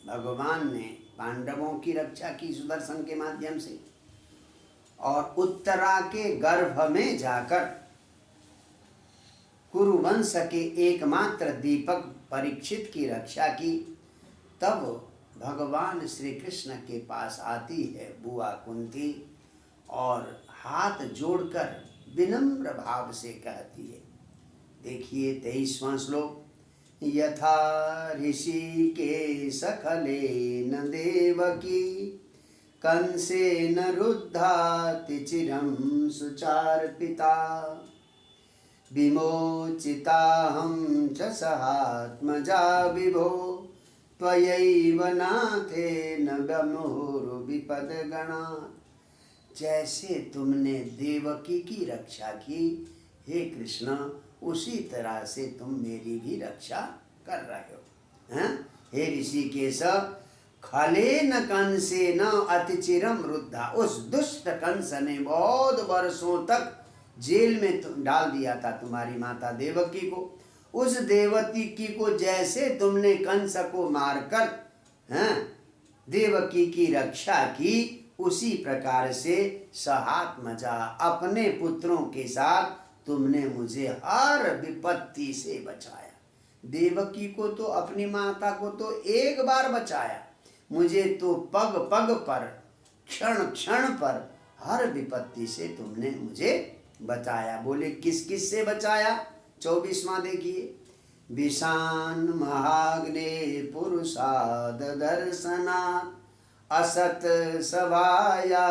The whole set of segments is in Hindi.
भगवान ने पांडवों की रक्षा की सुदर्शन के माध्यम से, और उत्तरा के गर्भ में जाकर कुरुवंश के एकमात्र दीपक परीक्षित की रक्षा की। तब भगवान श्री कृष्ण के पास आती है बुआ कुंती और हाथ जोड़कर विनम्र भाव से कहती है। देखिए 23वां श्लोक, यथा ऋषि के सखले न देवकी कंसेन रुद्धाति चिरं सुचार्पिता विमोचिताहं च सहात्मजा विभो त्वयैव नाथेन विमुहुर्विपद्गणा। जैसे तुमने देवकी की रक्षा की हे कृष्ण, उसी तरह से तुम मेरी भी रक्षा कर रहे हो। हैं? हे ऋषिकेश, खले न कंसे न अतिचिरम रुद्धा, उस दुष्ट कंस ने बहुत वर्षों तक जेल में डाल दिया था तुम्हारी माता देवकी को। उस देवकी को जैसे तुमने कंस को मारकर देवकी की रक्षा की, उसी प्रकार से सहात्मजा अपने पुत्रों के साथ तुमने मुझे हर विपत्ति से बचाया। देवकी को तो, अपनी माता को तो एक बार बचाया, मुझे तो पग पग पर, क्षण क्षण पर हर विपत्ति से तुमने मुझे बचाया। बोले किस किस से बचाया? 24वां देखिए, विषान महाग्ने पुरुषाद दर्शनात् असत सभाया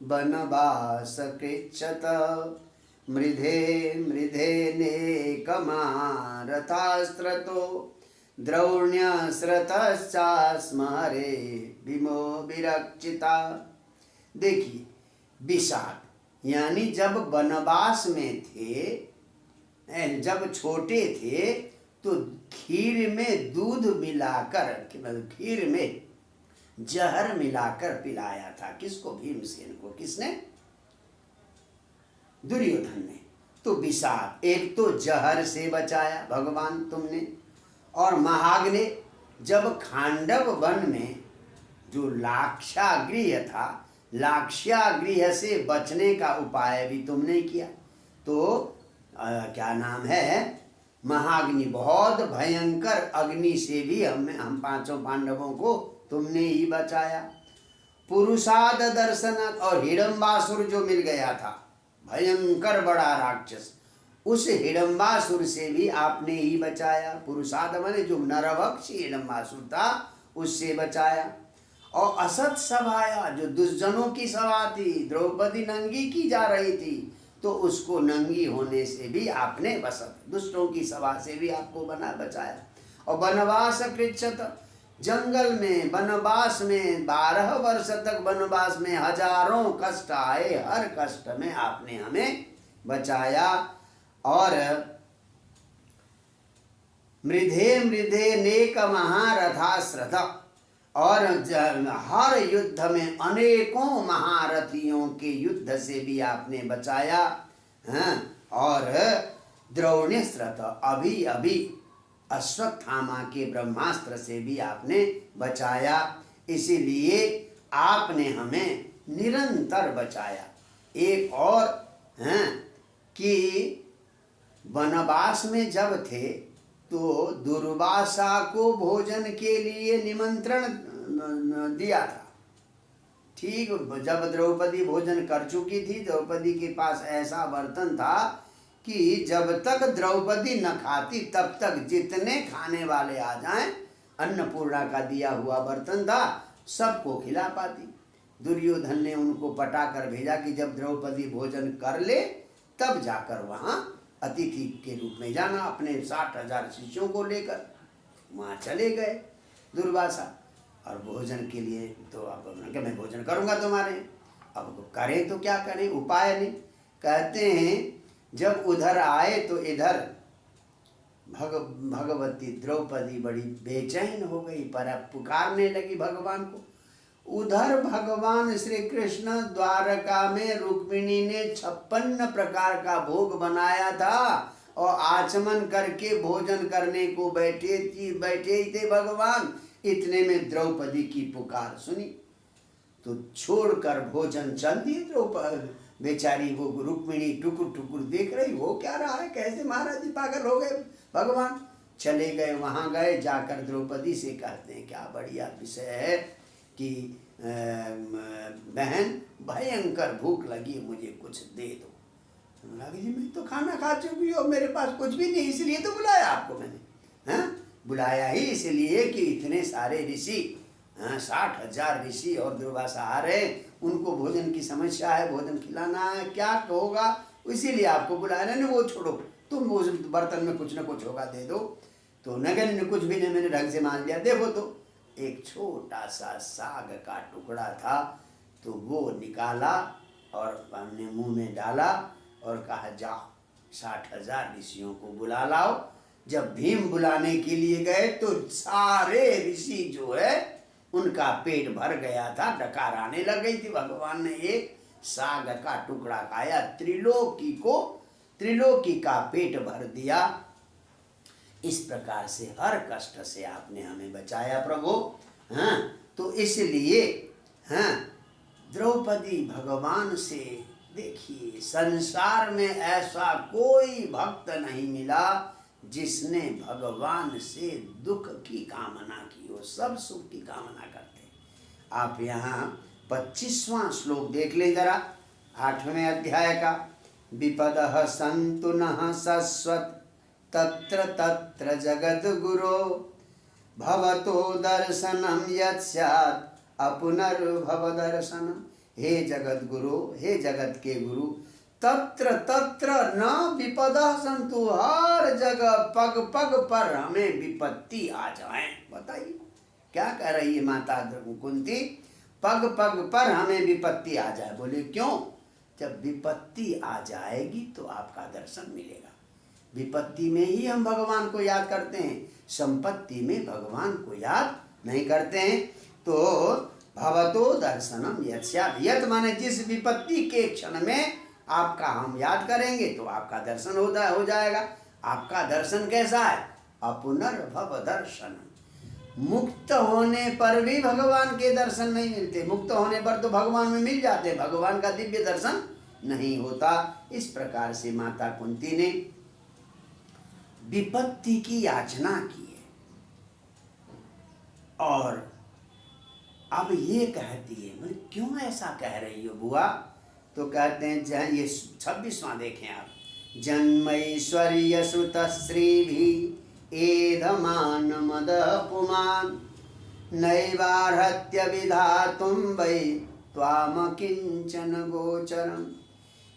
बनवास कृच्छत मृधे मृधे नेकमारथास्त्रतो द्रौण्यस्रतश्चास्मरे विमो विरक्षिता। देखिए विषाद यानी जब वनवास में थे, जब छोटे थे तो खीर में दूध मिलाकर, खीर में जहर मिलाकर पिलाया था। किसको? भीमसेन को। किसने? दुर्योधन ने। तो विषाद, एक तो जहर से बचाया भगवान तुमने, और महाग्नि, जब खांडव वन में जो लाक्षागृह था, लाक्षागृह से बचने का उपाय भी तुमने किया। तो क्या नाम है, महाग्नि, बहुत भयंकर अग्नि से भी हम पांचों पांडवों को तुमने ही बचाया। पुरुषाद दर्शन, और हिडम्बासुर जो मिल गया था, भयंकर बड़ा राक्षस, उस हिडम्बासुर से भी आपने ही बचाया। पुरुषाद माने जो नरभक्षी हिडम्बासुर था, उससे बचाया। और असत सभाया, जो दुष्जनों की सभा थी, द्रौपदी नंगी की जा रही थी, तो उसको नंगी होने से भी आपने बसत, दुष्टों की सभा से भी आपको बचाया। और वनवास कृच्छत, जंगल में वनवास में 12 वर्ष तक वनवास में हजारों कष्ट आए, हर कष्ट में आपने हमें बचाया। और मृधे मृधे नेक महारथाश्रथ, और हर युद्ध में अनेकों महारथियों के युद्ध से भी आपने बचाया। और द्रोण्यस्त्रत, अभी अभी अश्वत्थामा के ब्रह्मास्त्र से भी आपने बचाया। इसीलिए आपने हमें निरंतर बचाया। एक और कि वनवास में जब थे तो दुर्वासा को भोजन के लिए निमंत्रण दिया था। ठीक, जब द्रौपदी भोजन कर चुकी थी, द्रौपदी के पास ऐसा बर्तन था कि जब तक द्रौपदी न खाती तब तक जितने खाने वाले आ जाएं, अन्नपूर्णा का दिया हुआ बर्तन था, सबको खिला पाती। दुर्योधन ने उनको पटाकर भेजा कि जब द्रौपदी भोजन कर ले तब जाकर वहाँ अतिथि के रूप में जाना, अपने 60,000 शिष्यों को लेकर वहाँ चले गए दुर्वासा। और भोजन के लिए तो अब कि मैं भोजन करूँगा तुम्हारे, अब करें तो क्या करें, उपाय नहीं। कहते हैं जब उधर आए तो इधर भगवती द्रौपदी बड़ी बेचैन हो गई, पर अब पुकारने लगी भगवान को। उधर भगवान श्री कृष्ण द्वारका में रुक्मिणी ने 56 प्रकार का भोग बनाया था, और आचमन करके भोजन करने को बैठे ही थे भगवान। इतने में द्रौपदी की पुकार सुनी तो छोड़कर भोजन चल दिए। द्रौपदी बेचारी वो रुक्मिणी टुकुर टुकुर देख रही, वो क्या रहा है, कैसे महाराज जी पागल हो गए भगवान। चले गए, वहाँ गए, जाकर द्रौपदी से कहते हैं क्या बढ़िया विषय है कि बहन भयंकर भूख लगी, मुझे कुछ दे दो। लगी जी मैं तो खाना खा चुकी हूँ, मेरे पास कुछ भी नहीं, इसलिए तो बुलाया आपको मैंने। हाँ, बुलाया ही इसलिए कि इतने सारे ऋषि, 60,000 ऋषि और दुर्वासा आ रहे, उनको भोजन की समस्या है, भोजन खिलाना है, क्या होगा, इसीलिए आपको बुलाया। नहीं वो छोड़ो, तुम उस बर्तन में कुछ ना कुछ होगा दे दो। तो नगन ने कुछ भी नहीं, मैंने ढंग से मान लिया। देखो तो एक छोटा सा साग का टुकड़ा था, तो वो निकाला और हमने मुंह में डाला और कहा जाओ 60,000 ऋषियों को बुला लाओ। जब भीम बुलाने के लिए गए तो सारे ऋषि जो है उनका पेट भर गया था, डकार आने लग गई थी। भगवान ने एक साग का टुकड़ा खाया, त्रिलोकी का पेट भर दिया। इस प्रकार से हर कष्ट से आपने हमें बचाया प्रभु। हाँ, तो इसलिए हाँ, द्रौपदी भगवान से, देखिए संसार में ऐसा कोई भक्त नहीं मिला जिसने भगवान से दुख की कामना की हो, सब सुख की कामना करते। आप यहाँ 25वां श्लोक देख लें जरा, 8वें अध्याय का। विपदः सन्तु नः शश्वत् तत्र तत्र जगद्गुरो भवतो दर्शनं यत् स्यात् अपुनर्भव दर्शनम। हे जगत गुरु, हे जगत के गुरु, तत्र तत्र न विपदा सन्तु, हर जगह पग पग पर हमें विपत्ति आ जाए। बताइए क्या कह रही है माता कुंती, पग पग पर हमें विपत्ति आ जाए। बोले क्यों? जब विपत्ति आ जाएगी तो आपका दर्शन मिलेगा। विपत्ति में ही हम भगवान को याद करते हैं, संपत्ति में भगवान को याद नहीं करते हैं। तो भवतो दर्शनम यत् स्यात्, यत् माने जिस विपत्ति के क्षण में आपका हम याद करेंगे तो आपका दर्शन हो जाएगा। आपका दर्शन कैसा है? अपुनर्भव दर्शन। मुक्त होने पर भी भगवान के दर्शन नहीं मिलते, मुक्त होने पर तो भगवान में मिल जाते, भगवान का दिव्य दर्शन नहीं होता। इस प्रकार से माता कुंती ने विपत्ति की याचना की है और अब ये कहती है, बोले क्यों ऐसा कह रही हो बुआ? तो कहते हैं, ये 26वां देखें आप। जन्मैश्वर्य श्रुत श्रीभिः एधमान मद पुमान नैवार्हत्य विधातुं वै त्वाम किंचन गोचरम।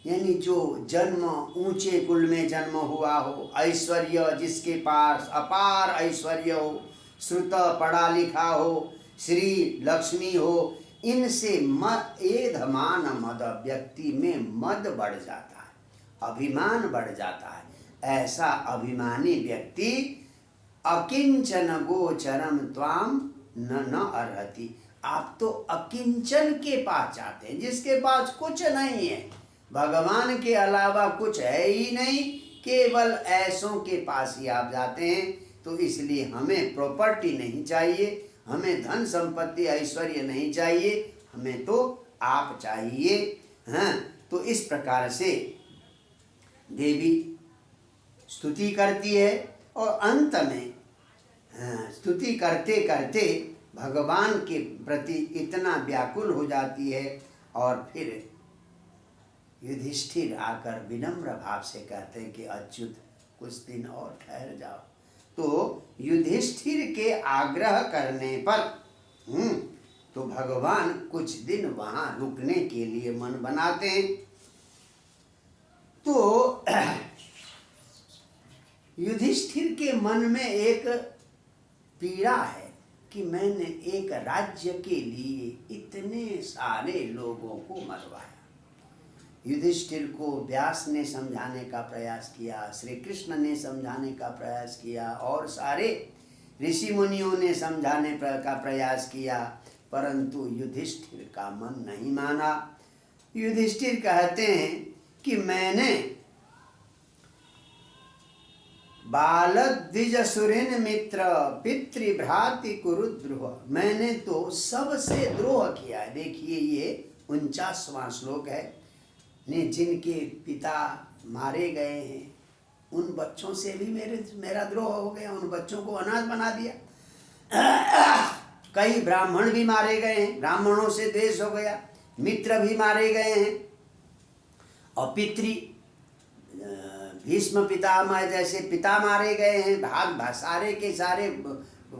यानी जो जन्म ऊंचे कुल में जन्म हुआ हो, ऐश्वर्य जिसके पास अपार ऐश्वर्य हो, श्रुत पढ़ा लिखा हो, श्री लक्ष्मी हो, इनसे एधमान मद, व्यक्ति में मद बढ़ जाता है, अभिमान बढ़ जाता है। ऐसा अभिमानी व्यक्ति अकिंचन गोचरम त्वाम न अर्हति, आप तो अकिंचन के पास जाते हैं, जिसके पास कुछ नहीं है, भगवान के अलावा कुछ है ही नहीं, केवल ऐसों के पास ही आप जाते हैं। तो इसलिए हमें प्रॉपर्टी नहीं चाहिए, हमें धन संपत्ति ऐश्वर्य नहीं चाहिए, हमें तो आप चाहिए। हाँ, तो इस प्रकार से देवी स्तुति करती है और अंत में स्तुति करते करते भगवान के प्रति इतना व्याकुल हो जाती है और फिर युधिष्ठिर आकर विनम्र भाव से कहते हैं कि अच्युत कुछ दिन और ठहर जाओ। तो युधिष्ठिर के आग्रह करने पर तो भगवान कुछ दिन वहां रुकने के लिए मन बनाते हैं। तो युधिष्ठिर के मन में एक पीड़ा है कि मैंने एक राज्य के लिए इतने सारे लोगों को मरवाया। युधिष्ठिर को व्यास ने समझाने का प्रयास किया, श्री कृष्ण ने समझाने का प्रयास किया और सारे ऋषि मुनियों ने समझाने का प्रयास किया, परंतु युधिष्ठिर का मन नहीं माना। युधिष्ठिर कहते हैं कि मैंने बालद्विज सुरिन मित्र पितृभ्राति कुरुद्रोह, मैंने तो सबसे द्रोह किया है। देखिए ये 49वां श्लोक है। ने जिनके पिता मारे गए हैं उन बच्चों से भी मेरा द्रोह हो गया, उन बच्चों को अनाथ बना दिया। कई ब्राह्मण भी मारे गए हैं, ब्राह्मणों से द्वेष हो गया, मित्र भी मारे गए हैं, और पितृ भीष्म पितामह जैसे पिता मारे गए हैं। भाग सारे के सारे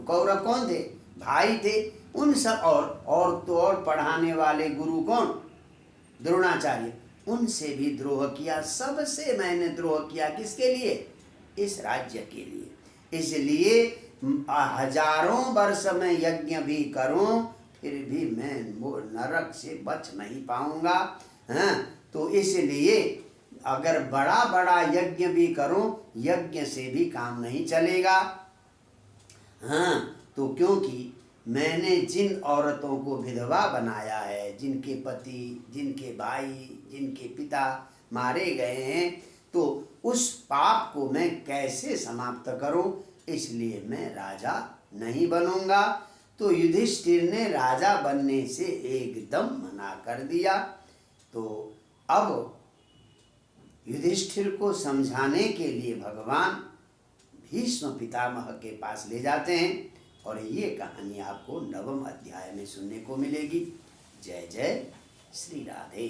कौरव कौन थे? भाई थे। उन सब और तो और पढ़ाने वाले गुरु कौन? द्रोणाचार्य। उनसे भी द्रोह किया, सबसे मैंने द्रोह किया। किसके लिए? इस राज्य के लिए। इसलिए हजारों वर्ष में यज्ञ भी करूं फिर भी मैं नरक से बच नहीं पाऊंगा। हाँ, तो इसलिए अगर बड़ा बड़ा यज्ञ भी करूं, यज्ञ से भी काम नहीं चलेगा। हाँ, तो क्योंकि मैंने जिन औरतों को विधवा बनाया है, जिनके पति, जिनके भाई, जिनके पिता मारे गए हैं, तो उस पाप को मैं कैसे समाप्त करूं? इसलिए मैं राजा नहीं बनूंगा। तो युधिष्ठिर ने राजा बनने से एकदम मना कर दिया। तो अब युधिष्ठिर को समझाने के लिए भगवान भीष्म पितामह के पास ले जाते हैं, और ये कहानी आपको 9वें अध्याय में सुनने को मिलेगी। जय जय श्री राधे।